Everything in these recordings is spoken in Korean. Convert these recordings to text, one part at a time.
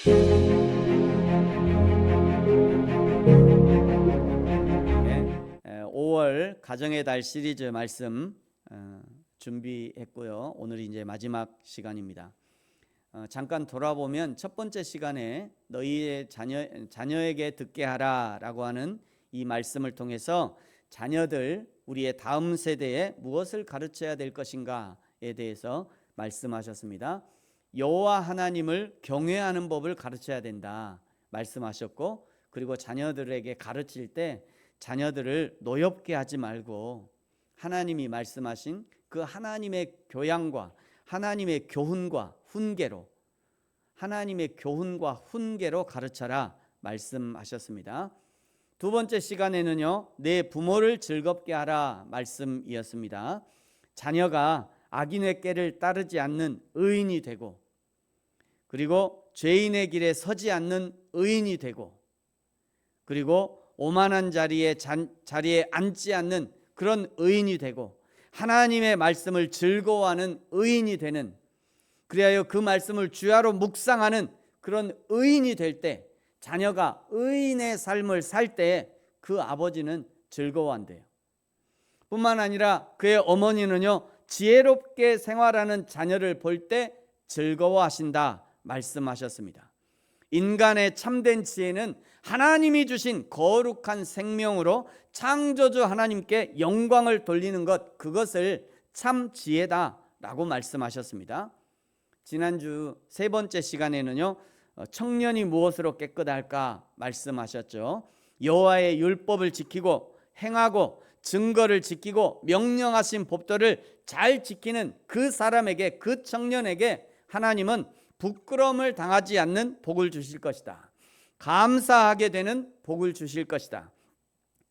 네, 5월 가정의 달 시리즈 말씀 준비했고요. 오늘이 이제 마지막 시간입니다. 잠깐 돌아보면 첫 번째 시간에 너희의 자녀에게 듣게 하라라고 하는 이 말씀을 통해서 자녀들, 우리의 다음 세대에 무엇을 가르쳐야 될 것인가에 대해서 말씀하셨습니다. 여호와 하나님을 경외하는 법을 가르쳐야 된다 말씀하셨고, 그리고 자녀들에게 가르칠 때 자녀들을 노엽게 하지 말고 하나님이 말씀하신 그 하나님의 교양과 하나님의 교훈과 훈계로, 하나님의 교훈과 훈계로 가르쳐라 말씀하셨습니다. 두 번째 시간에는요, 내 부모를 즐겁게 하라 말씀이었습니다. 자녀가 악인의 꾀를 따르지 않는 의인이 되고, 그리고 죄인의 길에 서지 않는 의인이 되고, 그리고 오만한 자리에 앉지 않는 그런 의인이 되고, 하나님의 말씀을 즐거워하는 의인이 되는, 그리하여 그 말씀을 주야로 묵상하는 그런 의인이 될 때, 자녀가 의인의 삶을 살 때 그 아버지는 즐거워한대요. 뿐만 아니라 그의 어머니는요, 지혜롭게 생활하는 자녀를 볼 때 즐거워하신다 말씀하셨습니다. 인간의 참된 지혜는 하나님이 주신 거룩한 생명으로 창조주 하나님께 영광을 돌리는 것, 그것을 참 지혜다라고 말씀하셨습니다. 지난주 세 번째 시간에는요, 청년이 무엇으로 깨끗할까 말씀하셨죠. 여호와의 율법을 지키고 행하고 증거를 지키고 명령하신 법도를 잘 지키는 그 사람에게, 그 청년에게 하나님은 부끄러움을 당하지 않는 복을 주실 것이다. 감사하게 되는 복을 주실 것이다.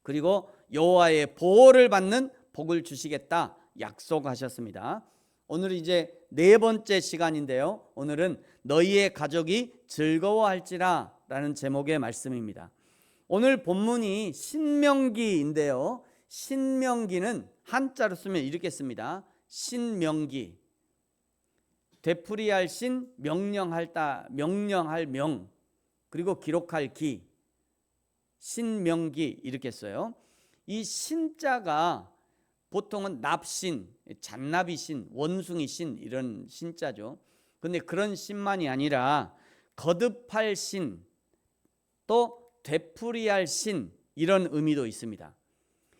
그리고 여호와의 보호를 받는 복을 주시겠다 약속하셨습니다. 오늘 이제 네 번째 시간인데요, 오늘은 너희의 가족이 즐거워할지라 라는 제목의 말씀입니다. 오늘 본문이 신명기인데요, 신명기는 한자로 쓰면 이렇게 씁니다. 신명기, 되풀이할 신, 명령할 명, 그리고 기록할 기, 신명기 이렇게 써요. 이 신자가 보통은 납신, 잔나비신, 원숭이신 이런 신자죠. 근데 그런 신만이 아니라 거듭할 신, 또 되풀이할 신, 이런 의미도 있습니다.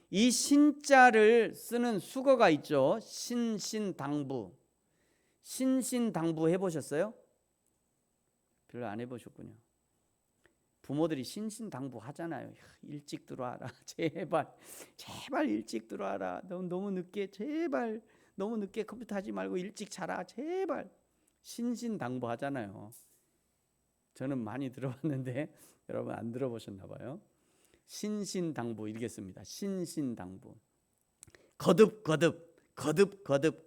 이 신자를 쓰는 수거가 있죠. 신신당부. 신신당부 해보셨어요? 별로 안 해보셨군요. 부모들이 신신당부 하잖아요. 일찍 들어와라, 제발 일찍 들어와라. 너무 늦게, 제발 너무 늦게 컴퓨터 하지 말고 일찍 자라, 제발. 신신당부 하잖아요. 저는 많이 들어봤는데 여러분 안 들어보셨나 봐요. 신신당부 이렇게 씁니다. 신신당부. 거듭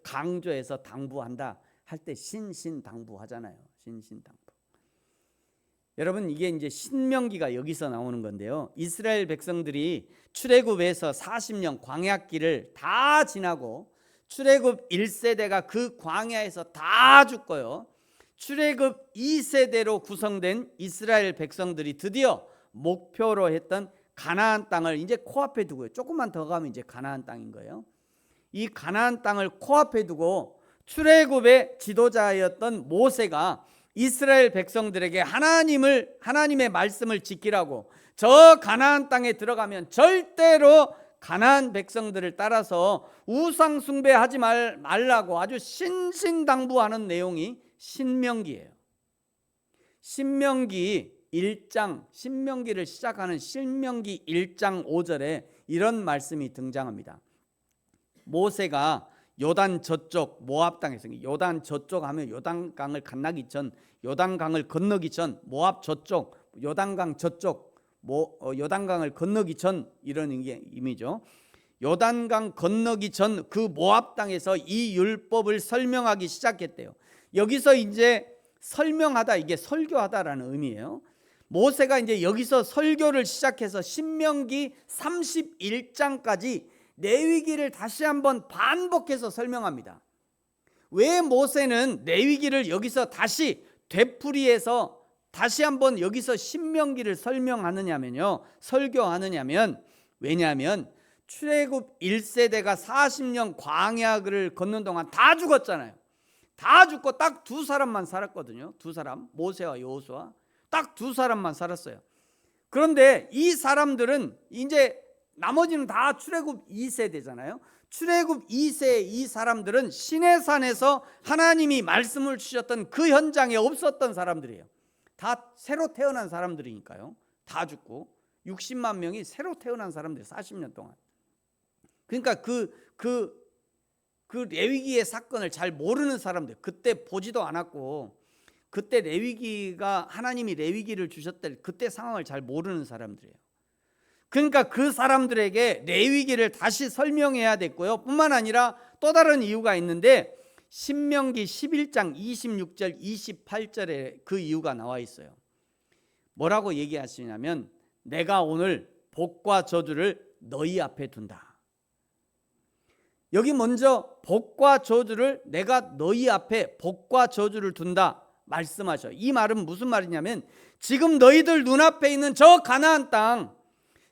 강조해서 당부한다 할 때 신신당부 하잖아요. 신신당부. 여러분, 이게 이제 신명기가 여기서 나오는 건데요, 이스라엘 백성들이 출애굽에서 40년 광야길을 다 지나고 출애굽 1세대가 그 광야에서 다 죽고요, 출애굽 2세대로 구성된 이스라엘 백성들이 드디어 목표로 했던 가나안 땅을 이제 코앞에 두고요, 조금만 더 가면 이제 가나안 땅인 거예요. 이 가나안 땅을 코앞에 두고 출애굽의 지도자였던 모세가 이스라엘 백성들에게 하나님의 말씀을 지키라고, 저 가나안 땅에 들어가면 절대로 가나안 백성들을 따라서 우상 숭배하지 말라고 아주 신신당부하는 내용이 신명기예요. 신명기 1장, 신명기를 시작하는 신명기 1장 5절에 이런 말씀이 등장합니다. 모세가 요단 저쪽 모압 땅에서, 요단 저쪽 하면 요단강을 건너기 전, 요단강을 건너기 전, 모압 저쪽, 요단강 저쪽, 요단강을 건너기 전, 이런 의미죠. 요단강 건너기 전 그 모압 땅에서 이 율법을 설명하기 시작했대요. 여기서 이제 설명하다, 이게 설교하다라는 의미예요. 모세가 이제 여기서 설교를 시작해서 신명기 31장까지 레위기를 다시 한번 반복해서 설명합니다. 왜 모세는 레위기를 여기서 다시 되풀이해서 다시 한번 여기서 신명기를 설교하느냐면 왜냐하면 출애굽 1세대가 40년 광야를 걷는 동안 다 죽었잖아요. 다 죽고 딱 두 사람만 살았거든요. 두 사람, 모세와 여호수아, 딱 두 사람만 살았어요. 그런데 이 사람들은 이제 나머지는 다 출애굽 2세대잖아요. 출애굽 2세의 이 사람들은 시내산에서 하나님이 말씀을 주셨던 그 현장에 없었던 사람들이에요. 다 새로 태어난 사람들이니까요. 다 죽고 60만 명이 새로 태어난 사람들 40년 동안. 그러니까 그 레위기의 사건을 잘 모르는 사람들, 그때 보지도 않았고 그때 레위기가 하나님이 레위기를 주셨을 그때 상황을 잘 모르는 사람들이에요. 그러니까 그 사람들에게 레위기를 다시 설명해야 됐고요. 뿐만 아니라 또 다른 이유가 있는데 신명기 11장 26절 28절에 그 이유가 나와 있어요. 뭐라고 얘기하시냐면 내가 오늘 복과 저주를 너희 앞에 둔다. 여기 먼저 복과 저주를 내가 너희 앞에 복과 저주를 둔다 말씀하셔. 이 말은 무슨 말이냐면 지금 너희들 눈앞에 있는 저 가나안 땅,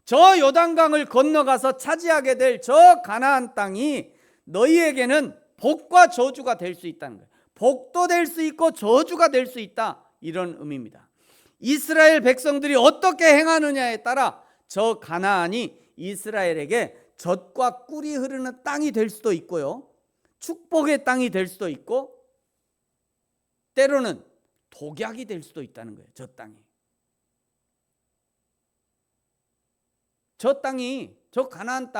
저 요단강을 건너가서 차지하게 될 저 가나안 땅이 너희에게는 복과 저주가 될 수 있다는 거예요. 복도 될 수 있고 저주가 될 수 있다, 이런 의미입니다. 이스라엘 백성들이 어떻게 행하느냐에 따라 저 가나안이 이스라엘에게 젖과 꿀이 흐르는 땅이 될 수도 있고요, 축복의 땅이 될 수도 있고 때로는 독약이 될 수도 있다는 거예요. 저 땅이 저 가나안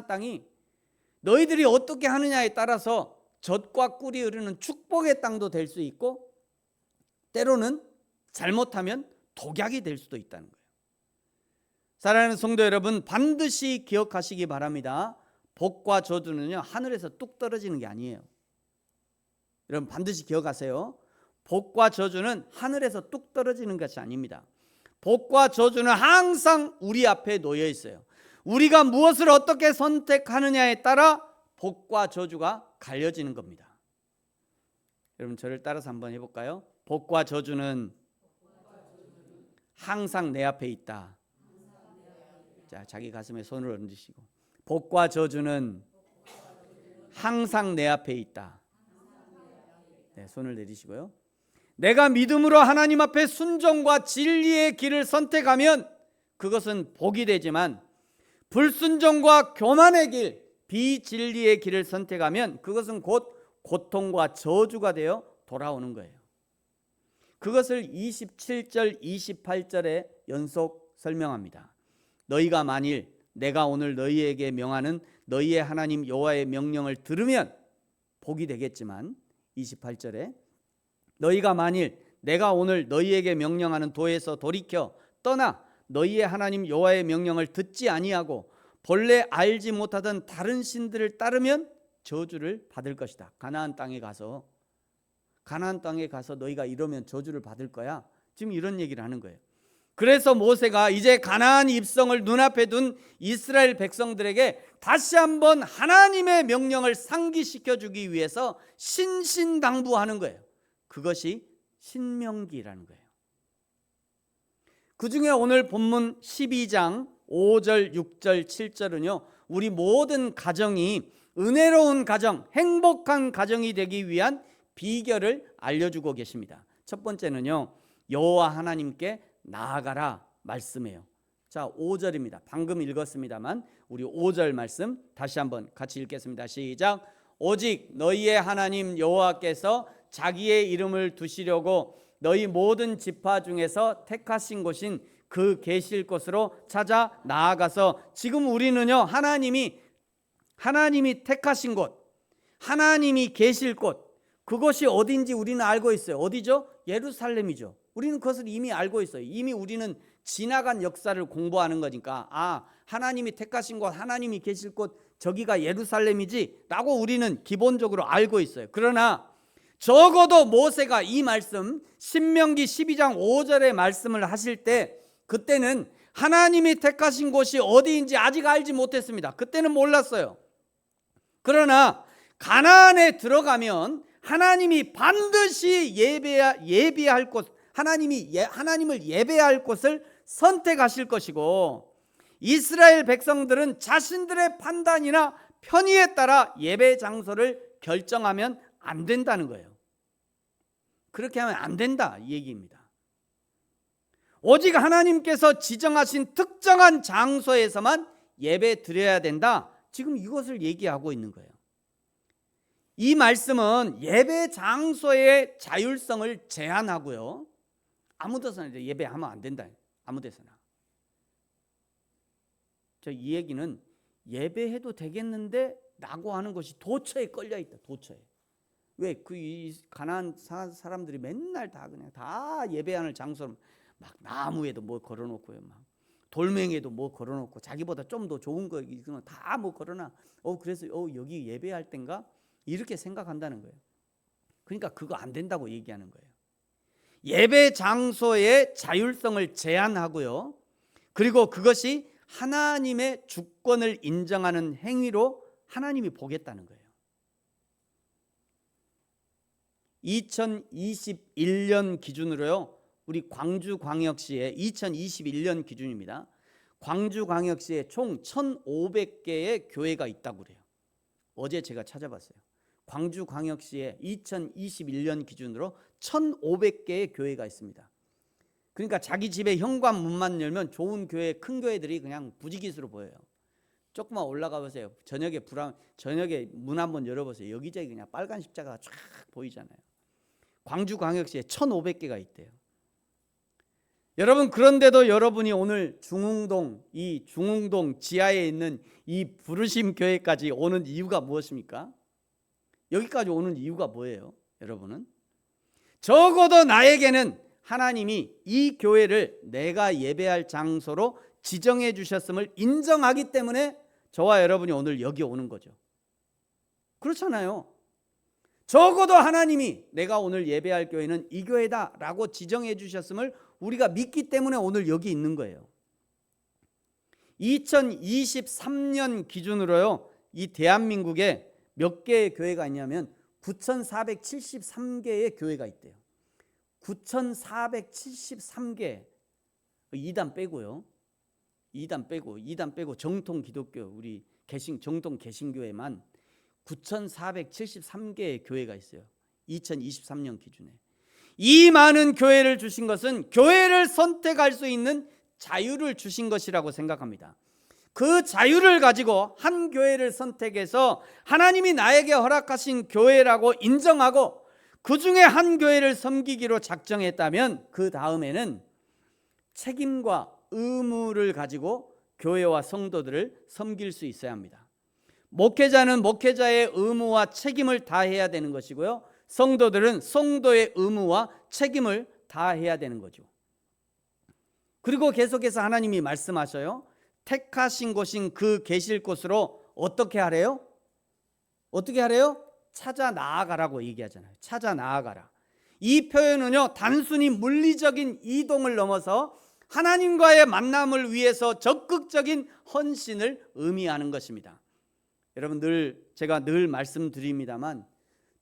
땅이 너희들이 어떻게 하느냐에 따라서 젖과 꿀이 흐르는 축복의 땅도 될 수 있고 때로는 잘못하면 독약이 될 수도 있다는 거예요. 사랑하는 성도 여러분, 반드시 기억하시기 바랍니다. 복과 저주는요, 하늘에서 뚝 떨어지는 게 아니에요. 여러분 반드시 기억하세요. 복과 저주는 하늘에서 뚝 떨어지는 것이 아닙니다. 복과 저주는 항상 우리 앞에 놓여 있어요. 우리가 무엇을 어떻게 선택하느냐에 따라 복과 저주가 갈려지는 겁니다. 여러분 저를 따라서 한번 해볼까요? 복과 저주는 항상 내 앞에 있다. 자, 자기 가슴에 손을 얹으시고 복과 저주는 항상 내 앞에 있다. 네, 손을 내리시고요. 내가 믿음으로 하나님 앞에 순종과 진리의 길을 선택하면 그것은 복이 되지만 불순종과 교만의 길, 비진리의 길을 선택하면 그것은 곧 고통과 저주가 되어 돌아오는 거예요. 그것을 27절 28절에 연속 설명합니다. 너희가 만일 내가 오늘 너희에게 명하는 너희의 하나님 여호와의 명령을 들으면 복이 되겠지만 28절에 너희가 만일 내가 오늘 너희에게 명령하는 도에서 돌이켜 떠나 너희의 하나님 여호와의 명령을 듣지 아니하고 본래 알지 못하던 다른 신들을 따르면 저주를 받을 것이다. 가나안 땅에 가서 너희가 이러면 저주를 받을 거야. 지금 이런 얘기를 하는 거예요. 그래서 모세가 이제 가나안 입성을 눈앞에 둔 이스라엘 백성들에게 다시 한번 하나님의 명령을 상기시켜 주기 위해서 신신당부하는 거예요. 그것이 신명기라는 거예요. 그 중에 오늘 본문 12장 5절, 6절, 7절은요, 우리 모든 가정이 은혜로운 가정, 행복한 가정이 되기 위한 비결을 알려주고 계십니다. 첫 번째는요, 여호와 하나님께 나아가라 말씀이에요. 자, 5절입니다. 방금 읽었습니다만 우리 5절 말씀 다시 한번 같이 읽겠습니다. 시작. 오직 너희의 하나님 여호와께서 자기의 이름을 두시려고 너희 모든 지파 중에서 택하신 곳인 그 계실 곳으로 찾아 나아가서, 지금 우리는요, 하나님이 택하신 곳, 하나님이 계실 곳, 그것이 어딘지 우리는 알고 있어요. 어디죠? 예루살렘이죠. 우리는 그것을 이미 알고 있어요. 이미 우리는 지나간 역사를 공부하는 거니까, 하나님이 택하신 곳, 하나님이 계실 곳, 저기가 예루살렘이지 라고 우리는 기본적으로 알고 있어요. 그러나 적어도 모세가 이 말씀, 신명기 12장 5절의 말씀을 하실 때 그때는 하나님이 택하신 곳이 어디인지 아직 알지 못했습니다. 그때는 몰랐어요. 그러나 가나안에 들어가면 하나님이 반드시 예비할 곳, 하나님을 예배할 곳을 선택하실 것이고, 이스라엘 백성들은 자신들의 판단이나 편의에 따라 예배 장소를 결정하면 안 된다는 거예요. 그렇게 하면 안 된다 이 얘기입니다. 오직 하나님께서 지정하신 특정한 장소에서만 예배 드려야 된다, 지금 이것을 얘기하고 있는 거예요. 이 말씀은 예배 장소의 자율성을 제한하고요, 아무 데서나 예배하면 안 된다, 아무 데서나. 이 얘기는 예배해도 되겠는데 라고 하는 것이 도처에 걸려있다. 도처에. 왜? 이 가나안 사람들이 맨날 다 그냥 다 예배하는 장소를 막 나무에도 뭐 걸어놓고요, 막 돌멩이에도 뭐 걸어놓고, 자기보다 좀 더 좋은 거 이거는 다 뭐 걸어놔. 그래서 여기 예배할 땐가 이렇게 생각한다는 거예요. 그러니까 그거 안 된다고 얘기하는 거예요. 예배 장소의 자율성을 제한하고요, 그리고 그것이 하나님의 주권을 인정하는 행위로 하나님이 보겠다는 거예요. 2021년 기준으로요, 우리 광주광역시의 2021년 기준입니다. 광주광역시에 총 1,500개의 교회가 있다고 그래요. 어제 제가 찾아봤어요. 광주광역시에 2021년 기준으로 1,500개의 교회가 있습니다. 그러니까 자기 집에 현관문만 열면 좋은 교회, 큰 교회들이 그냥 부지기수로 보여요. 조금만 올라가 보세요. 저녁에 문 한번 열어보세요. 여기저기 그냥 빨간 십자가가 쫙 보이잖아요. 광주광역시에 1,500개가 있대요. 여러분, 그런데도 여러분이 오늘 이 중흥동 지하에 있는 이 부르심 교회까지 오는 이유가 무엇입니까? 여기까지 오는 이유가 뭐예요? 여러분은 적어도 나에게는 하나님이 이 교회를 내가 예배할 장소로 지정해 주셨음을 인정하기 때문에 저와 여러분이 오늘 여기 오는 거죠. 그렇잖아요. 적어도 하나님이 내가 오늘 예배할 교회는 이 교회다 라고 지정해 주셨음을 우리가 믿기 때문에 오늘 여기 있는 거예요. 2023년 기준으로요, 이 대한민국에 몇 개의 교회가 있냐면 9,473개의 교회가 있대요. 9,473개, 2단 빼고요. 2단 빼고 정통 기독교, 우리 정통 개신교회만 9,473개의 교회가 있어요. 2023년 기준에. 이 많은 교회를 주신 것은 교회를 선택할 수 있는 자유를 주신 것이라고 생각합니다. 그 자유를 가지고 한 교회를 선택해서 하나님이 나에게 허락하신 교회라고 인정하고 그 중에 한 교회를 섬기기로 작정했다면, 그 다음에는 책임과 의무를 가지고 교회와 성도들을 섬길 수 있어야 합니다. 목회자는 목회자의 의무와 책임을 다해야 되는 것이고요, 성도들은 성도의 의무와 책임을 다해야 되는 거죠. 그리고 계속해서 하나님이 말씀하셔요. 택하신 곳인 그 계실 곳으로 어떻게 하래요? 어떻게 하래요? 찾아 나아가라고 얘기하잖아요. 찾아 나아가라. 이 표현은요, 단순히 물리적인 이동을 넘어서 하나님과의 만남을 위해서 적극적인 헌신을 의미하는 것입니다. 여러분, 제가 늘 말씀드립니다만,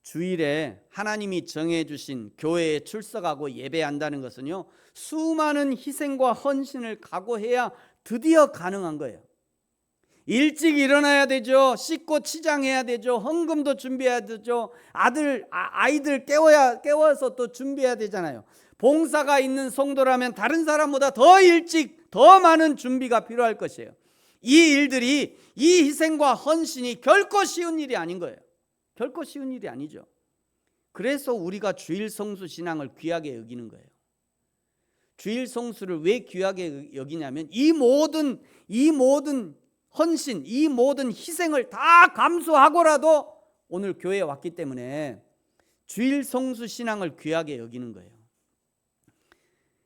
주일에 하나님이 정해주신 교회에 출석하고 예배한다는 것은요, 수많은 희생과 헌신을 각오해야 드디어 가능한 거예요. 일찍 일어나야 되죠. 씻고 치장해야 되죠. 헌금도 준비해야 되죠. 아이들 깨워서 또 준비해야 되잖아요. 봉사가 있는 성도라면 다른 사람보다 더 일찍 더 많은 준비가 필요할 것이에요. 이 일들이, 이 희생과 헌신이 결코 쉬운 일이 아닌 거예요. 결코 쉬운 일이 아니죠. 그래서 우리가 주일 성수 신앙을 귀하게 여기는 거예요. 주일 성수를 왜 귀하게 여기냐면, 이 모든 헌신, 이 모든 희생을 다 감수하고라도 오늘 교회에 왔기 때문에 주일 성수 신앙을 귀하게 여기는 거예요.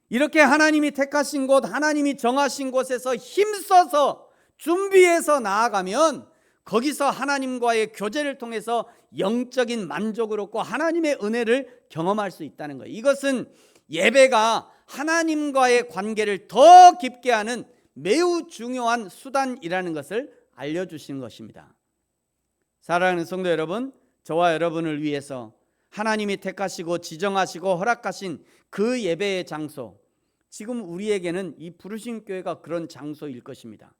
이렇게 하나님이 택하신 곳, 하나님이 정하신 곳에서 힘써서 준비해서 나아가면 거기서 하나님과의 교제를 통해서 영적인 만족을 얻고 하나님의 은혜를 경험할 수 있다는 거예요. 이것은 예배가 하나님과의 관계를 더 깊게 하는 매우 중요한 수단이라는 것을 알려주시는 것입니다. 사랑하는 성도 여러분, 저와 여러분을 위해서 하나님이 택하시고 지정하시고 허락하신 그 예배의 장소, 지금 우리에게는 이 부르심 교회가 그런 장소일 것입니다.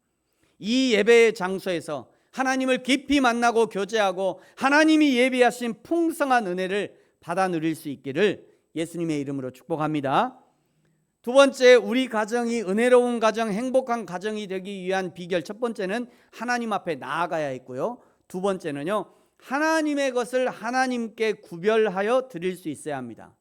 이 예배의 장소에서 하나님을 깊이 만나고 교제하고 하나님이 예비하신 풍성한 은혜를 받아 누릴 수 있기를 예수님의 이름으로 축복합니다. 두 번째, 우리 가정이 은혜로운 가정, 행복한 가정이 되기 위한 비결, 첫 번째는 하나님 앞에 나아가야 했고요. 두 번째는요, 하나님의 것을 하나님께 구별하여 드릴 수 있어야 합니다.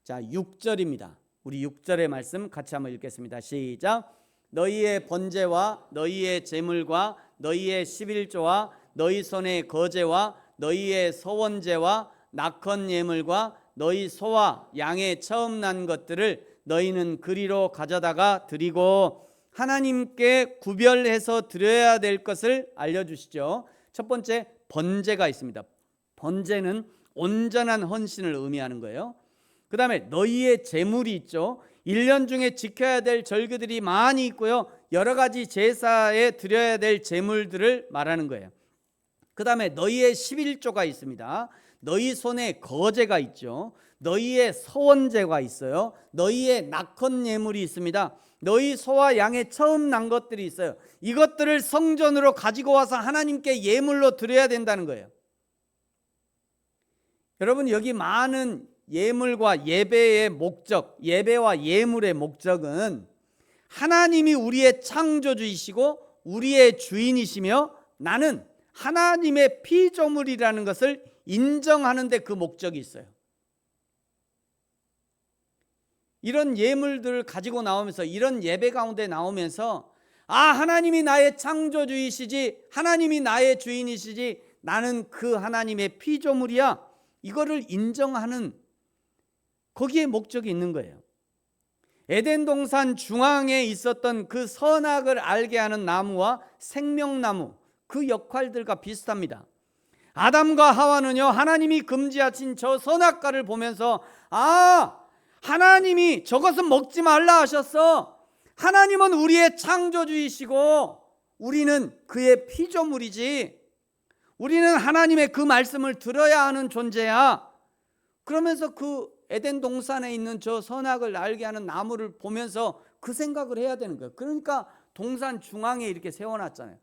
자, 6절입니다. 우리 6절의 말씀 같이 한번 읽겠습니다. 시작. 너희의 번제와 너희의 제물과 너희의 11조와 너희 손의 거제와 너희의 서원제와 낙헌 예물과 너희 소와 양의 처음 난 것들을 너희는 그리로 가져다가 드리고, 하나님께 구별해서 드려야 될 것을 알려주시죠. 첫 번째, 번제가 있습니다. 번제는 온전한 헌신을 의미하는 거예요. 그 다음에 너희의 제물이 있죠. 1년 중에 지켜야 될 절기들이 많이 있고요, 여러 가지 제사에 드려야 될 제물들을 말하는 거예요. 그 다음에 너희의 11조가 있습니다. 너희 손에 거제가 있죠. 너희의 서원제가 있어요. 너희의 낙헌 예물이 있습니다. 너희 소와 양의 처음 난 것들이 있어요. 이것들을 성전으로 가지고 와서 하나님께 예물로 드려야 된다는 거예요. 여러분, 여기 많은 예물과 예배의 목적, 예배와 예물의 목적은 하나님이 우리의 창조주이시고 우리의 주인이시며 나는 하나님의 피조물이라는 것을 인정하는 데 그 목적이 있어요. 이런 예물들을 가지고 나오면서, 이런 예배 가운데 나오면서, 하나님이 나의 창조주이시지, 하나님이 나의 주인이시지, 나는 그 하나님의 피조물이야, 이거를 인정하는, 거기에 목적이 있는 거예요. 에덴 동산 중앙에 있었던 그 선악을 알게 하는 나무와 생명나무, 그 역할들과 비슷합니다. 아담과 하와는요, 하나님이 금지하신 저 선악과를 보면서 하나님이 저것은 먹지 말라 하셨어. 하나님은 우리의 창조주이시고 우리는 그의 피조물이지, 우리는 하나님의 그 말씀을 들어야 하는 존재야. 그러면서 그 에덴 동산에 있는 저 선악을 알게 하는 나무를 보면서 그 생각을 해야 되는 거예요. 그러니까 동산 중앙에 이렇게 세워놨잖아요.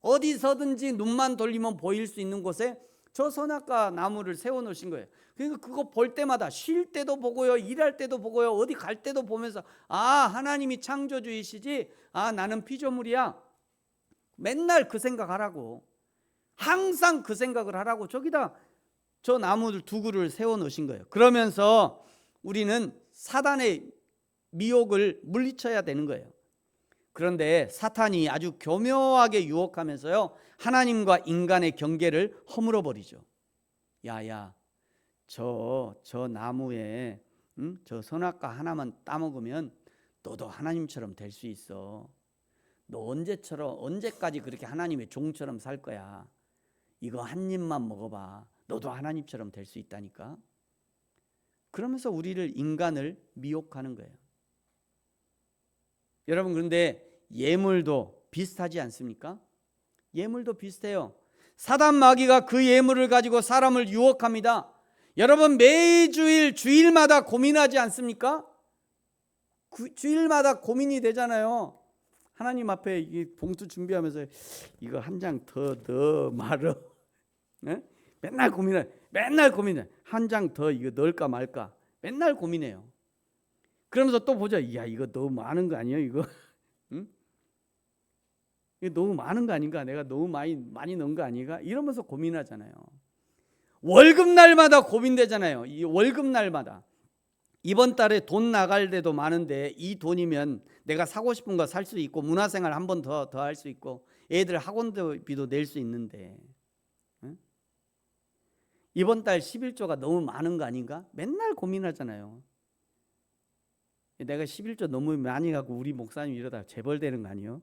어디서든지 눈만 돌리면 보일 수 있는 곳에 저 선악과 나무를 세워놓으신 거예요. 그러니까 그거 볼 때마다, 쉴 때도 보고요, 일할 때도 보고요, 어디 갈 때도 보면서 하나님이 창조주이시지, 나는 피조물이야. 맨날 그 생각하라고, 항상 그 생각을 하라고 저기다 저 나무들 두 그루를 세워놓으신 거예요. 그러면서 우리는 사단의 미혹을 물리쳐야 되는 거예요. 그런데 사탄이 아주 교묘하게 유혹하면서요, 하나님과 인간의 경계를 허물어 버리죠. 야야, 저 나무에 저 선악과 하나만 따먹으면 너도 하나님처럼 될 수 있어. 너 언제까지 그렇게 하나님의 종처럼 살 거야. 이거 한 입만 먹어봐. 너도 하나님처럼 될 수 있다니까. 그러면서 우리를, 인간을 미혹하는 거예요. 여러분, 그런데 예물도 비슷하지 않습니까? 예물도 비슷해요. 사단 마귀가 그 예물을 가지고 사람을 유혹합니다. 여러분, 매주일 주일마다 고민하지 않습니까? 주일마다 고민이 되잖아요. 하나님 앞에 이 봉투 준비하면서 이거 한 장 더 넣어 말어. 네? 맨날 고민해. 한 장 더 이거 넣을까 말까. 맨날 고민해요. 그러면서 또 보자. 야, 이거 너무 많은 거 아니에요, 이거? 응? 이거 너무 많은 거 아닌가? 내가 너무 많이 넣은 거 아닌가? 이러면서 고민하잖아요. 월급날마다 고민되잖아요. 이 월급날마다. 이번 달에 돈 나갈 때도 많은데 이 돈이면 내가 사고 싶은 거 살 수 있고 문화생활 한 번 더 할 수 있고 애들 학원비도 낼 수 있는데, 응? 이번 달 11조가 너무 많은 거 아닌가? 맨날 고민하잖아요. 내가 11조 너무 많이 갖고 우리 목사님 이러다 재벌되는 거 아니에요?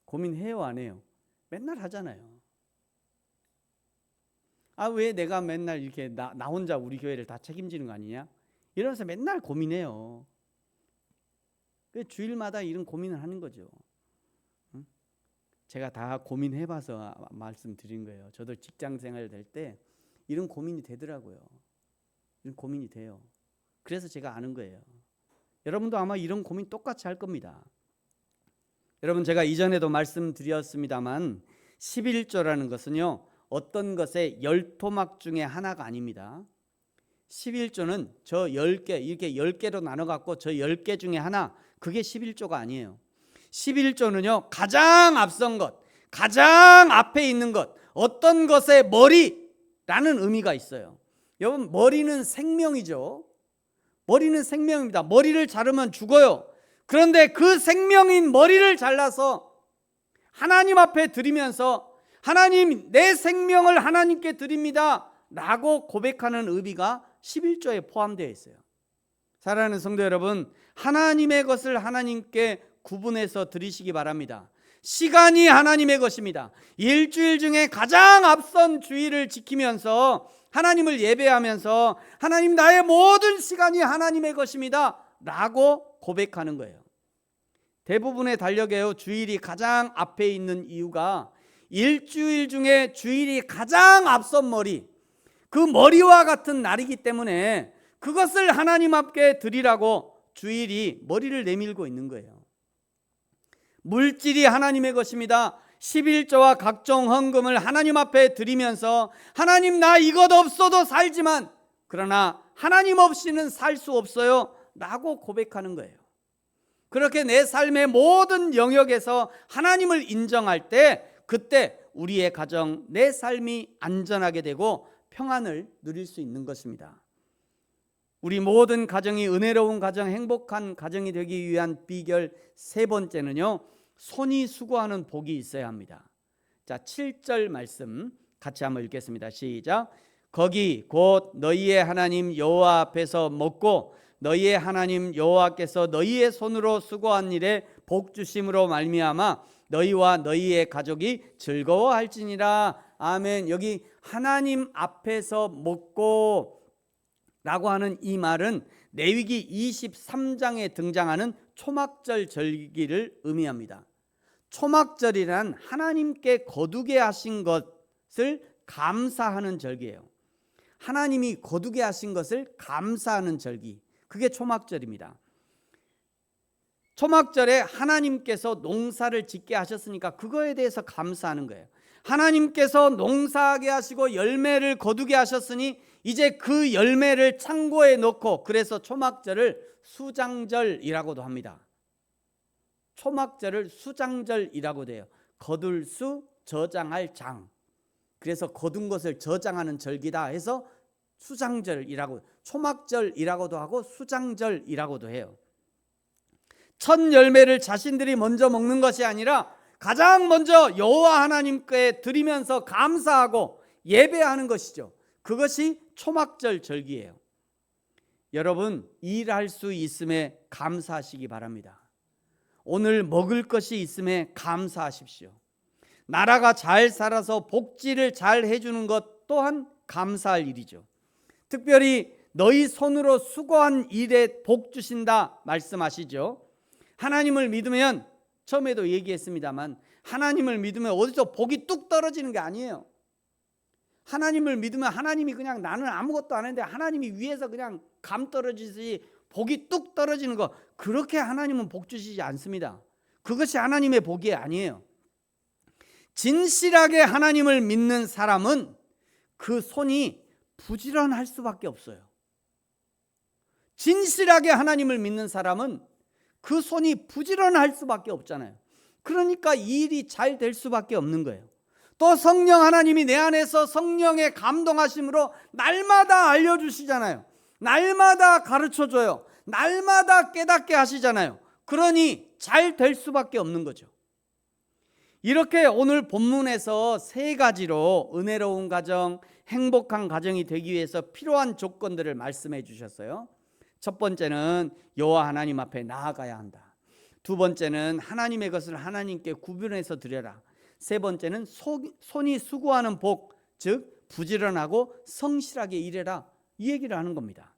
고민해요, 안 해요? 맨날 하잖아요. 왜 내가 맨날 이렇게 나 혼자 우리 교회를 다 책임지는 거 아니냐? 이러면서 맨날 고민해요. 주일마다 이런 고민을 하는 거죠. 응? 제가 다 고민해봐서 말씀드린 거예요. 저도 직장생활 될 때 이런 고민이 되더라고요. 이런 고민이 돼요. 그래서 제가 아는 거예요. 여러분도 아마 이런 고민 똑같이 할 겁니다. 여러분, 제가 이전에도 말씀드렸습니다만 11조라는 것은요, 어떤 것의 10토막 중에 하나가 아닙니다. 11조는 저 10개, 이렇게 10개로 나눠갖고 저 10개 중에 하나, 그게 11조가 아니에요. 11조는요, 가장 앞선 것, 가장 앞에 있는 것, 어떤 것의 머리라는 의미가 있어요. 여러분, 머리는 생명이죠. 머리는 생명입니다. 머리를 자르면 죽어요. 그런데 그 생명인 머리를 잘라서 하나님 앞에 드리면서 하나님, 내 생명을 하나님께 드립니다 라고 고백하는 의미가 11조에 포함되어 있어요. 사랑하는 성도 여러분, 하나님의 것을 하나님께 구분해서 드리시기 바랍니다. 시간이 하나님의 것입니다. 일주일 중에 가장 앞선 주일을 지키면서 하나님을 예배하면서 하나님, 나의 모든 시간이 하나님의 것입니다 라고 고백하는 거예요. 대부분의 달력에요, 주일이 가장 앞에 있는 이유가 일주일 중에 주일이 가장 앞선 머리, 그 머리와 같은 날이기 때문에 그것을 하나님 앞에 드리라고 주일이 머리를 내밀고 있는 거예요. 물질이 하나님의 것입니다. 11조와 각종 헌금을 하나님 앞에 드리면서 하나님, 나 이것 없어도 살지만 그러나 하나님 없이는 살 수 없어요 라고 고백하는 거예요. 그렇게 내 삶의 모든 영역에서 하나님을 인정할 때, 그때 우리의 가정, 내 삶이 안전하게 되고 평안을 누릴 수 있는 것입니다. 우리 모든 가정이 은혜로운 가정, 행복한 가정이 되기 위한 비결 세 번째는요, 손이 수고하는 복이 있어야 합니다. 자, 7절 말씀 같이 한번 읽겠습니다. 시작. 거기 곧 너희의 하나님 여호와 앞에서 먹고 너희의 하나님 여호와께서 너희의 손으로 수고한 일에 복 주심으로 말미암아 너희와 너희의 가족이 즐거워할지니라. 아멘. 여기 하나님 앞에서 먹고 라고 하는 이 말은 레위기 23장에 등장하는 초막절 절기를 의미합니다. 초막절이란 하나님께 거두게 하신 것을 감사하는 절기예요. 하나님이 거두게 하신 것을 감사하는 절기, 그게 초막절입니다. 초막절에 하나님께서 농사를 짓게 하셨으니까 그거에 대해서 감사하는 거예요. 하나님께서 농사하게 하시고 열매를 거두게 하셨으니 이제 그 열매를 창고에 넣고, 그래서 초막절을 수장절이라고도 합니다. 초막절을 수장절이라고 돼요. 거둘 수, 저장할 장. 그래서 거둔 것을 저장하는 절기다 해서 수장절이라고, 초막절이라고도 하고 수장절이라고도 해요. 첫 열매를 자신들이 먼저 먹는 것이 아니라 가장 먼저 여호와 하나님께 드리면서 감사하고 예배하는 것이죠. 그것이 초막절 절기예요. 여러분, 일할 수 있음에 감사하시기 바랍니다. 오늘 먹을 것이 있음에 감사하십시오. 나라가 잘 살아서 복지를 잘 해주는 것 또한 감사할 일이죠. 특별히 너희 손으로 수고한 일에 복 주신다 말씀하시죠. 하나님을 믿으면, 처음에도 얘기했습니다만, 하나님을 믿으면 어디서 복이 뚝 떨어지는 게 아니에요. 하나님을 믿으면 하나님이 그냥, 나는 아무것도 안 했는데 하나님이 위에서 그냥 감 떨어지듯이 복이 뚝 떨어지는 거, 그렇게 하나님은 복 주시지 않습니다. 그것이 하나님의 복이 아니에요. 진실하게 하나님을 믿는 사람은 그 손이 부지런할 수밖에 없어요. 진실하게 하나님을 믿는 사람은 그 손이 부지런할 수밖에 없잖아요. 그러니까 이 일이 잘 될 수밖에 없는 거예요. 또 성령 하나님이 내 안에서 성령의 감동하심으로 날마다 알려주시잖아요. 날마다 가르쳐줘요. 날마다 깨닫게 하시잖아요. 그러니 잘 될 수밖에 없는 거죠. 이렇게 오늘 본문에서 세 가지로 은혜로운 가정, 행복한 가정이 되기 위해서 필요한 조건들을 말씀해 주셨어요. 첫 번째는 여호와 하나님 앞에 나아가야 한다. 두 번째는 하나님의 것을 하나님께 구분해서 드려라. 세 번째는 손이 수고하는 복, 즉 부지런하고 성실하게 일해라, 이 얘기를 하는 겁니다.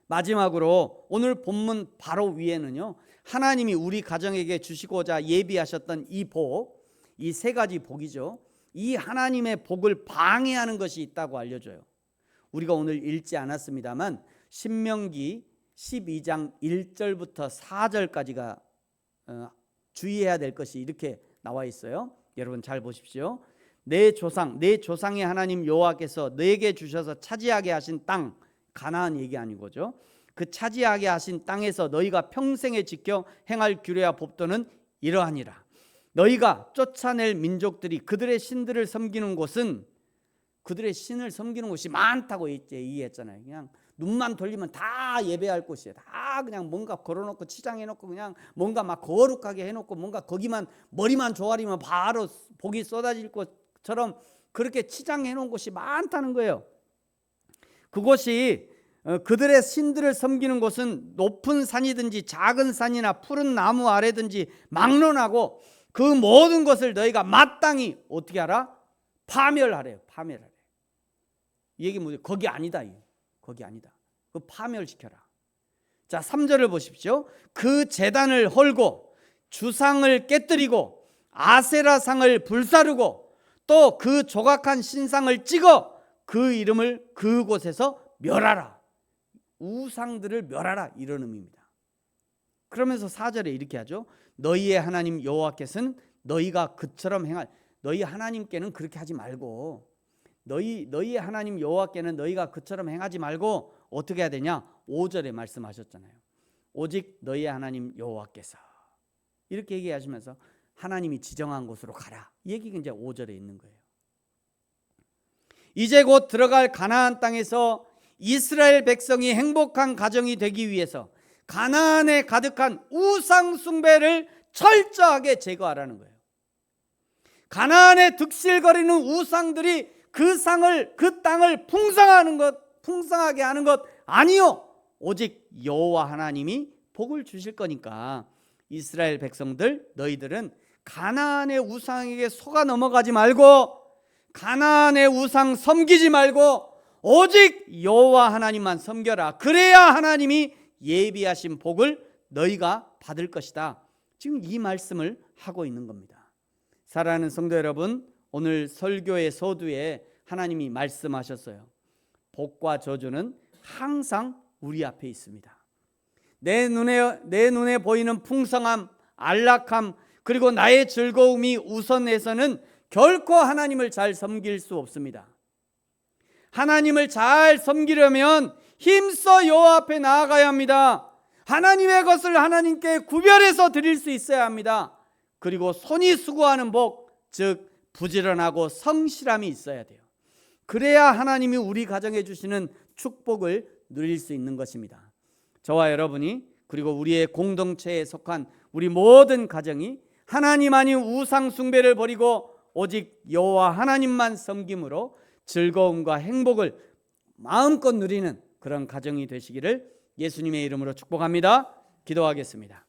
마지막으로 오늘 본문 바로 위에는요, 하나님이 우리 가정에게 주시고자 예비하셨던 이 복, 이 세 가지 복이죠. 이 하나님의 복을 방해하는 것이 있다고 알려줘요. 우리가 오늘 읽지 않았습니다만 신명기 12장 1절부터 4절까지가 주의해야 될 것이 이렇게 나와 있어요. 여러분 잘 보십시오. 내 조상의 하나님 여호와께서 너에게 주셔서 차지하게 하신 땅, 가나안 얘기 아니고죠. 그 차지하게 하신 땅에서 너희가 평생에 지켜 행할 규례와 법도는 이러하니라. 너희가 쫓아낼 민족들이 그들의 신들을 섬기는 곳은, 그들의 신을 섬기는 곳이 많다고 얘기했잖아요. 그냥 눈만 돌리면 다 예배할 곳이에요. 다 그냥 뭔가 걸어놓고 치장해놓고 그냥 뭔가 막 거룩하게 해놓고 뭔가 거기만 머리만 조아리면 바로 복이 쏟아질 것처럼 그렇게 치장해놓은 곳이 많다는 거예요. 그곳이 그들의 신들을 섬기는 곳은 높은 산이든지 작은 산이나 푸른 나무 아래든지 막론하고 그 모든 것을 너희가 마땅히 어떻게 하라? 파멸하래요. 파멸하래. 이 얘기 뭐죠? 거기 아니다. 거기 아니다. 그 파멸시켜라. 자, 3절을 보십시오. 그 제단을 헐고 주상을 깨뜨리고 아세라상을 불사르고 또 그 조각한 신상을 찍어 그 이름을 그곳에서 멸하라. 우상들을 멸하라, 이런 의미입니다. 그러면서 4절에 이렇게 하죠. 너희의 하나님 여호와께서는 너희가 그처럼 행할, 너희 하나님께는 그렇게 하지 말고, 너희의 하나님 여호와께는 너희가 그처럼 행하지 말고 어떻게 해야 되냐? 5절에 말씀하셨잖아요. 오직 너희의 하나님 여호와께서, 이렇게 얘기하시면서 하나님이 지정한 곳으로 가라, 이 얘기가 이제 5절에 있는 거예요. 이제 곧 들어갈 가나안 땅에서 이스라엘 백성이 행복한 가정이 되기 위해서 가나안에 가득한 우상 숭배를 철저하게 제거하라는 거예요. 가나안에 득실거리는 우상들이 그 땅을 풍성하게 하는 것 아니요, 오직 여호와 하나님이 복을 주실 거니까 이스라엘 백성들, 너희들은 가나안의 우상에게 속아 넘어가지 말고 가나안의 우상 섬기지 말고 오직 여호와 하나님만 섬겨라. 그래야 하나님이 예비하신 복을 너희가 받을 것이다. 지금 이 말씀을 하고 있는 겁니다. 사랑하는 성도 여러분, 오늘 설교의 서두에 하나님이 말씀하셨어요. 복과 저주는 항상 우리 앞에 있습니다. 내 눈에 보이는 풍성함, 안락함, 그리고 나의 즐거움이 우선해서는 결코 하나님을 잘 섬길 수 없습니다. 하나님을 잘 섬기려면 힘써 여호와 앞에 나아가야 합니다. 하나님의 것을 하나님께 구별해서 드릴 수 있어야 합니다. 그리고 손이 수고하는 복, 즉 부지런하고 성실함이 있어야 돼요. 그래야 하나님이 우리 가정에 주시는 축복을 누릴 수 있는 것입니다. 저와 여러분이, 그리고 우리의 공동체에 속한 우리 모든 가정이 하나님 아닌 우상 숭배를 버리고 오직 여호와 하나님만 섬김으로 즐거움과 행복을 마음껏 누리는 그런 가정이 되시기를 예수님의 이름으로 축복합니다. 기도하겠습니다.